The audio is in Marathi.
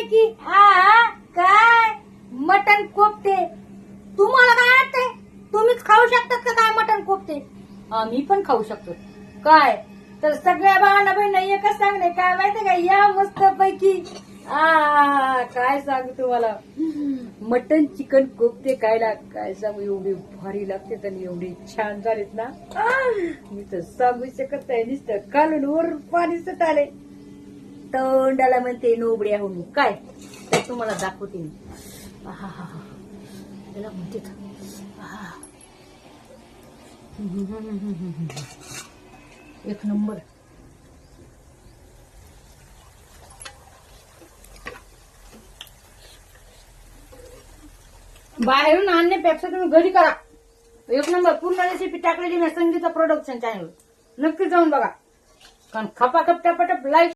पैकी काय मटण कोफ्ते. तुम्हाला काय वाटतंय तुम्हीच खाऊ शकतात का काय मटण कोफ्ते? आम्ही पण खाऊ शकतो. काय तर सगळ्या भावांना बहिण एकच सांगणे काय माहितीये का, या मस्त पैकी काय सांगू तुम्हाला, मटन चिकन कोफ्ते खायला काय सांगू, एवढी भारी लागते आणि एवढी छान झालीत ना, मी तर सांगू शकत नाही. नुसतं कालून वर पाणी सुटाले तोंडाला म्हणते नोबड्या हो मी. काय तर तुम्हाला दाखवते मी. त्याला म्हणते एक नंबर. बाहेरून आणण्यापेक्षा तुम्ही घरी करा. एक नंबर. पूर्ण रेसिपी टाकलेली मी संगीता प्रोडक्शन चॅनल, नक्की जाऊन बघा. कारण खपाखप टपाटप लाईक